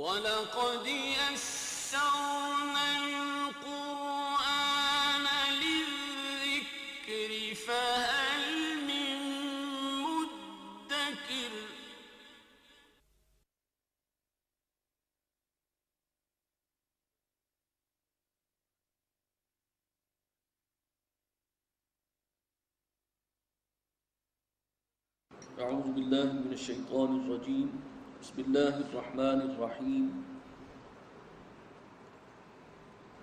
وَلَقَدْ يَسَّرْنَا الْقُرْآنَ لِلذِّكْرِ فَهَلْ مِن مُّدَّكِرٍ اعوذ باللہ من الشیطان الرجیم بسم اللہ الرحمن الرحیم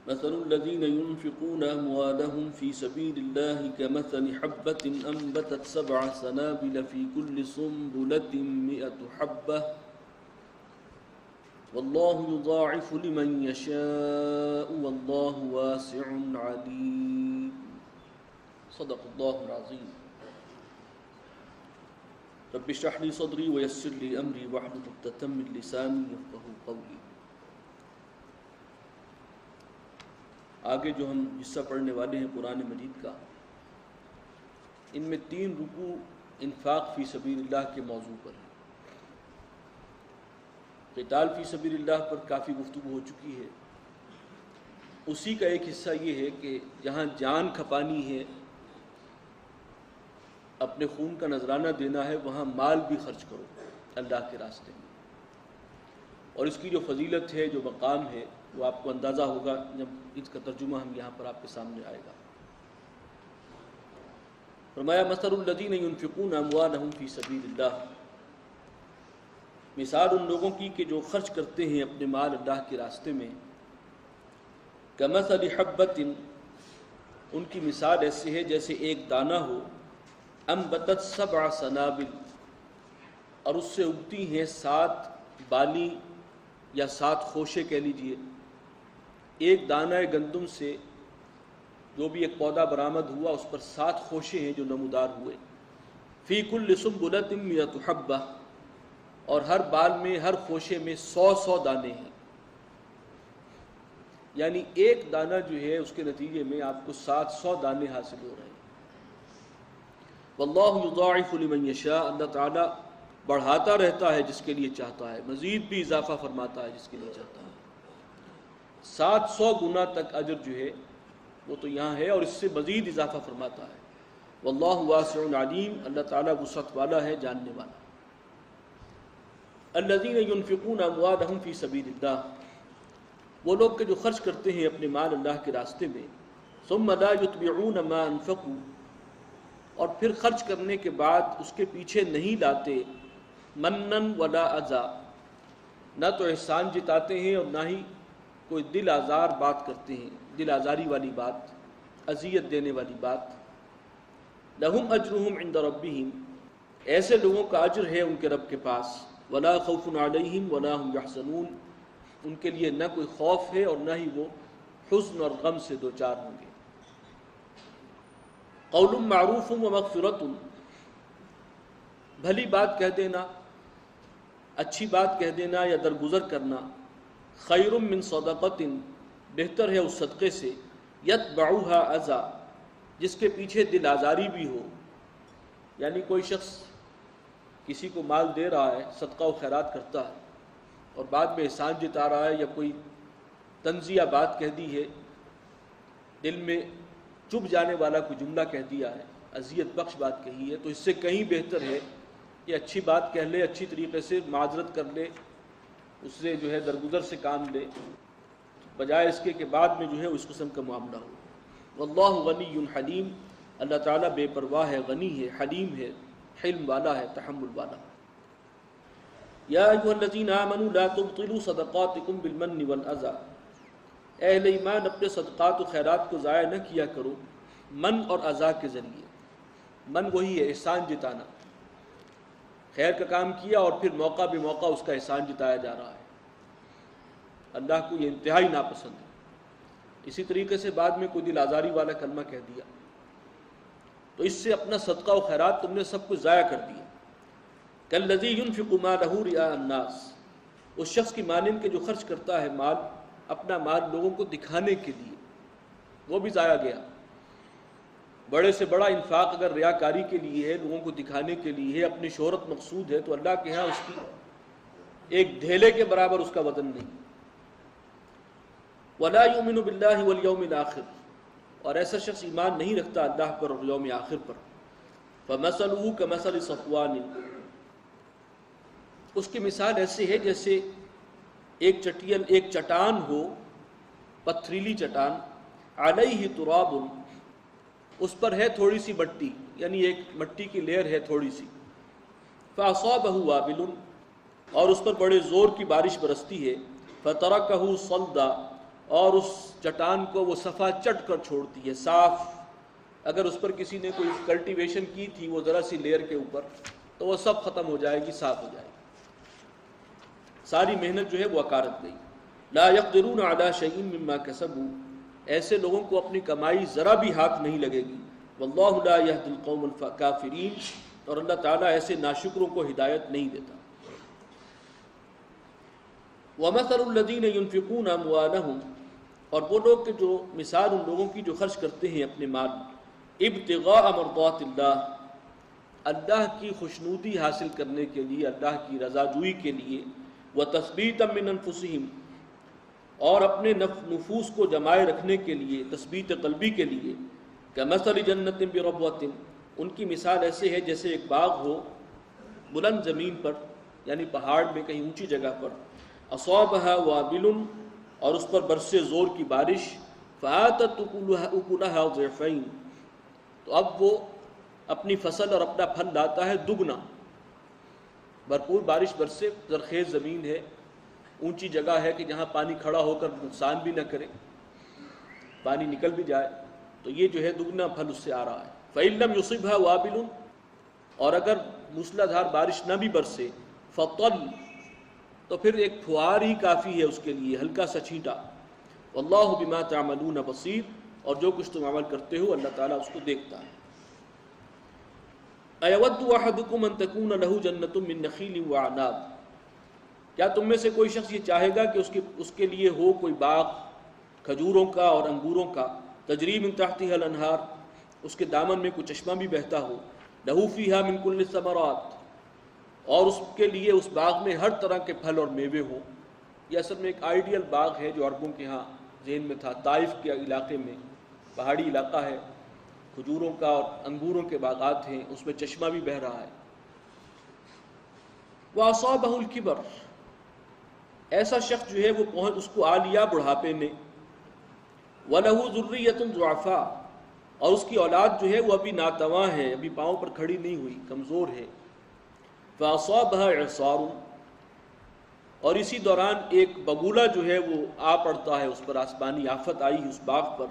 مثل الذین ينفقون اموالهم في سبيل الله كمثل حبة أنبتت 7 سنابل في كل سنبلة 100 حبة والله يضاعف لمن يشاء والله واسع عليم صدق الله العظيم رب اشرح لي صدري ويسر لي امري واحلل عقدة من لساني يفقهوا قولي۔ آگے جو ہم حصہ پڑھنے والے ہیں قرآن مجید کا، ان میں 3 رکوع انفاق فی سبیل اللہ کے موضوع پر ہیں۔ قتال فی سبیل اللہ پر کافی گفتگو ہو چکی ہے، اسی کا ایک حصہ یہ ہے کہ جہاں جان کھپانی ہے، اپنے خون کا نذرانہ دینا ہے، وہاں مال بھی خرچ کرو اللہ کے راستے میں، اور اس کی جو فضیلت ہے، جو مقام ہے، وہ آپ کو اندازہ ہوگا جب اس کا ترجمہ ہم یہاں پر آپ کے سامنے آئے گا۔ فرمایا مثل الذین ينفقون اموالهم فی سبیل اللہ، مثال ان لوگوں کی کہ جو خرچ کرتے ہیں اپنے مال اللہ کے راستے میں، کمثل حبۃ، ان کی مثال ایسے ہے جیسے ایک دانہ ہو، انبتت 7 سنابل، اور اس سے اگتی ہیں 7 بالی یا 7 خوشے کہہ لیجئے۔ ایک دانہ گندم سے جو بھی ایک پودا برآمد ہوا، اس پر 7 خوشے ہیں جو نمودار ہوئے۔ فی کل سنبلۃ 100 حبۃ، اور ہر بال میں، ہر خوشے میں 100 دانے ہیں، یعنی ایک دانہ جو ہے اس کے نتیجے میں آپ کو 700 دانے حاصل ہو رہے ہیں۔ واللہ یضاعف لمن یشاء، اللہ تعالیٰ بڑھاتا رہتا ہے جس کے لیے چاہتا ہے، مزید بھی اضافہ فرماتا ہے جس کے لیے چاہتا ہے۔ 700 گنا تک اجر جو ہے وہ تو یہاں ہے، اور اس سے مزید اضافہ فرماتا ہے۔ واللہ واسع علیم، اللہ تعالیٰ وسعت والا ہے، جاننے والا۔ الذین ينفقون اموالهم فی سبیل اللہ، وہ لوگ کہ جو خرچ کرتے ہیں اپنے مال اللہ کے راستے میں، ثم لا يتبعون ما انفقوا، اور پھر خرچ کرنے کے بعد اس کے پیچھے نہیں لاتے، منن ولا اذا، نہ تو احسان جتاتے ہیں اور نہ ہی کوئی دل آزار بات کرتے ہیں، دل آزاری والی بات، اذیت دینے والی بات۔ لہم اجرہم عند ربہم، ایسے لوگوں کا اجر ہے ان کے رب کے پاس۔ ولا خوف علیہم ولا هم یحزنون، ان کے لیے نہ کوئی خوف ہے اور نہ ہی وہ حزن اور غم سے دوچار ہوں گے۔ قول معروف و مغفرت، بھلی بات کہہ دینا، اچھی بات کہہ دینا یا درگزر کرنا، خیر من صدقۃ، بہتر ہے اس صدقے سے، یتبعها اذى، جس کے پیچھے دل آزاری بھی ہو۔ یعنی کوئی شخص کسی کو مال دے رہا ہے، صدقہ و خیرات کرتا ہے، اور بعد میں احسان جتا رہا ہے یا کوئی تنزیہ بات کہہ دی ہے، دل میں چبھ جانے والا کوئی جملہ کہہ دیا ہے، اذیت بخش بات کہی ہے، تو اس سے کہیں بہتر ہے کہ اچھی بات کہہ لے، اچھی طریقے سے معذرت کر لے، اس سے جو ہے درگزر سے کام لے، بجائے اس کے کہ بعد میں جو ہے اس قسم کا معاملہ ہو۔ واللہ غنی حلیم، اللہ تعالیٰ بے پرواہ ہے، غنی ہے، حلیم ہے، حلم والا ہے، تحمل والا۔ یا ایھا الذین آمنوا لا تبطلوا صدقاتکم بالمن والاذی، اے اہل ایمان اپنے صدقات و خیرات کو ضائع نہ کیا کرو من اور اذی کے ذریعے۔ من وہی ہے احسان جتانا، خیر کا کام کیا اور پھر موقع بے موقع اس کا احسان جتایا جا رہا ہے، اللہ کو یہ انتہائی ناپسند ہے۔ اسی طریقے سے بعد میں کوئی دل آزاری والا کلمہ کہہ دیا تو اس سے اپنا صدقہ و خیرات تم نے سب کچھ ضائع کر دیا۔ کالذی ينفق مالہ رئاء الناس، اس شخص کی مانند کے جو خرچ کرتا ہے مال، اپنا مال لوگوں کو دکھانے کے لیے، وہ بھی ضائع گیا۔ بڑے سے بڑا انفاق اگر ریاکاری کے لیے ہے، لوگوں کو دکھانے کے لیے ہے، اپنی شہرت مقصود ہے، تو اللہ کے ہاں اس کی ایک ڈھیلے کے برابر اس کا وزن نہیں. ولا یؤمن باللہ والیوم الآخر، اور ایسا شخص ایمان نہیں رکھتا اللہ پر اور یوم آخر پر. فمثلہ کمثل صفوان، اس کی مثال ایسے ہے جیسے ایک چٹان ہو، پتھریلی چٹان، علیہ تراب، اس پر ہے تھوڑی سی مٹی، یعنی ایک مٹی کی لیئر ہے تھوڑی سی. فاصابہ وابل، اور اس پر بڑے زور کی بارش برستی ہے. فترکہ صلدا، اور اس چٹان کو وہ صفا چٹ کر چھوڑتی ہے، صاف. اگر اس پر کسی نے کوئی کلٹیویشن کی تھی وہ ذرا سی لیئر کے اوپر، تو وہ سب ختم ہو جائے گی، صاف ہو جائے گی، ساری محنت جو ہے وہ اکارت گئی. لا یقدرون علی شیء مما کسبوا، ایسے لوگوں کو اپنی کمائی ذرا بھی ہاتھ نہیں لگے گی. واللہ لا یہدی القوم الکافرین، اور اللہ تعالیٰ ایسے ناشکروں کو ہدایت نہیں دیتا. ومثل الذین ينفقون اموالهم، اور وہ لوگ کہ جو مثال ان لوگوں کی جو خرچ کرتے ہیں اپنے مال، ابتغاء مرضات اللہ، اللہ کی خوشنودی حاصل کرنے کے لیے، اللہ کی رضا جوئی کے لیے، وتثبیتا من انفسہم، اور اپنے نفوس کو جمائے رکھنے کے لیے، تثبیت قلبی کے لیے. کمثل جنت بربوۃ، ان کی مثال ایسے ہے جیسے ایک باغ ہو بلند زمین پر، یعنی پہاڑ میں کہیں اونچی جگہ پر. اصابها وابل، اور اس پر برسے زور کی بارش. فآتت اکلها ضعفین، تو اب وہ اپنی فصل اور اپنا پھل لاتا ہے دگنا. بھرپور بارش برسے، زرخیز زمین ہے، اونچی جگہ ہے کہ جہاں پانی کھڑا ہو کر نقصان بھی نہ کرے، پانی نکل بھی جائے، تو یہ جو ہے دگنا پھل اس سے آ رہا ہے. فإن لم يصبها وابل، اور اگر موسلا دھار بارش نہ بھی برسے، فطل، تو پھر ایک پھوار ہی کافی ہے اس کے لیے، ہلکا سا چھینٹا. واللہ بما تعملون بصیر، اور جو کچھ تم عمل کرتے ہو اللہ تعالیٰ اس کو دیکھتا ہے. ایود احدکم ان تکون له جنۃ من نخیل وعناب، کیا تم میں سے کوئی شخص یہ چاہے گا کہ اس کے لیے ہو کوئی باغ کھجوروں کا اور انگوروں کا، تجری من تحتها الانہار، اس کے دامن میں کوئی چشمہ بھی بہتا ہو. له فیہا من کل الثمرات، اور اس کے لیے اس باغ میں ہر طرح کے پھل اور میوے ہوں. یہ اصل میں ایک آئیڈیل باغ ہے جو عربوں کے ہاں ذہن میں تھا. طائف کے علاقے میں پہاڑی علاقہ ہے، کھجوروں کا اور انگوروں کے باغات ہیں، اس میں چشمہ بھی بہہ رہا ہے. وَأَصَابَهُ الْكِبَرُ، ایسا شخص جو ہے وہ اس کو آ لیا بڑھاپے نے. وَلَهُ ذُرِّيَّةٌ ضُعَفَاء، اور اس کی اولاد جو ہے وہ ابھی ناتواں ہے، ابھی پاؤں پر کھڑی نہیں ہوئی، کمزور ہے. فَأَصَابَهَا إِعْصَارٌ، اور اسی دوران ایک بگولا جو ہے وہ آ پڑتا ہے اس پر، آسمانی آفت آئی اس باغ پر.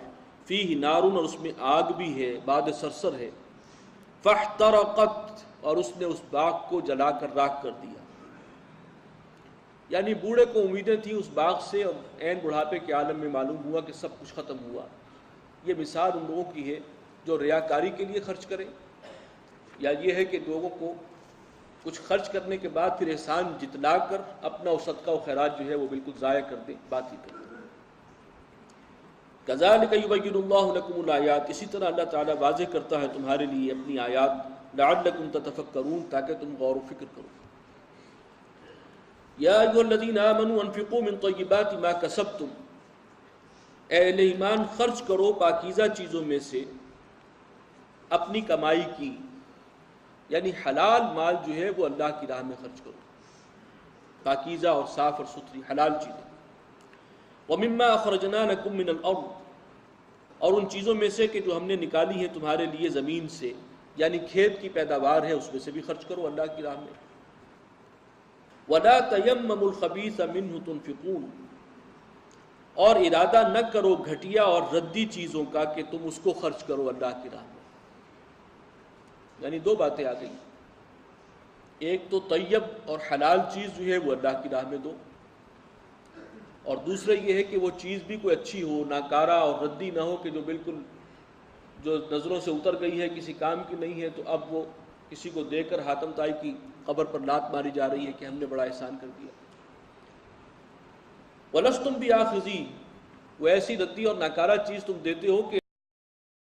فِيهِ نَارٌ، اور اس میں آگ بھی ہے، باد سرسر ہے. فَاحْتَرَقَتْ، اور اس نے اس باغ کو جلا کر راکھ کر دیا. یعنی بوڑھے کو امیدیں تھیں اس باغ سے، اور عین بڑھاپے کے عالم میں معلوم ہوا کہ سب کچھ ختم ہوا. یہ مثال ان لوگوں کی ہے جو ریاکاری کے لیے خرچ کریں، یا یہ ہے کہ لوگوں کو کچھ خرچ کرنے کے بعد پھر احسان جتلا کر اپنا وہ صدقہ و خیرات جو ہے وہ بالکل ضائع کر دیں، باطل کر دیں. کذالک یبین اللہ لکم الآیات، اسی طرح اللہ تعالیٰ واضح کرتا ہے تمہارے لیے اپنی آیات. لعلکم تتفکرون، تاکہ تم غور و فکر کرو. یا ایھا الذین آمنوا انفقوا من طیبات ما کسبتم، اے اہل ایمان خرچ کرو پاکیزہ چیزوں میں سے اپنی کمائی کی، یعنی حلال مال جو ہے وہ اللہ کی راہ میں خرچ کرو، پاکیزہ اور صاف اور ستھری حلال چیزیں. وَمِمَّا أَخْرَجْنَا لَكُم مِّنَ الْأَرْضِ، اور ان چیزوں میں سے کہ جو ہم نے نکالی ہیں تمہارے لیے زمین سے، یعنی کھیت کی پیداوار ہے، اس میں سے بھی خرچ کرو اللہ کی راہ میں. وَلَا تَيَمَّمُوا الْخَبِيثَ مِنْهُ تُنْفِقُونَ، اور ارادہ نہ کرو گھٹیا اور ردی چیزوں کا کہ تم اس کو خرچ کرو اللہ کی راہ میں. یعنی دو باتیں آ گئی، ایک تو طیب اور حلال چیز جو ہے وہ اللہ کی راہ میں دو، اور دوسرا یہ ہے کہ وہ چیز بھی کوئی اچھی ہو، ناکارہ اور ردی نہ ہو کہ جو بالکل جو نظروں سے اتر گئی ہے، کسی کام کی نہیں ہے، تو اب وہ کسی کو دے کر حاتم طائی کی قبر پر لات ماری جا رہی ہے کہ ہم نے بڑا احسان کر دیا. وَلَسْتُمْ بِآخِذِينَ، وہ ایسی ردی اور ناکارہ چیز تم دیتے ہو کہ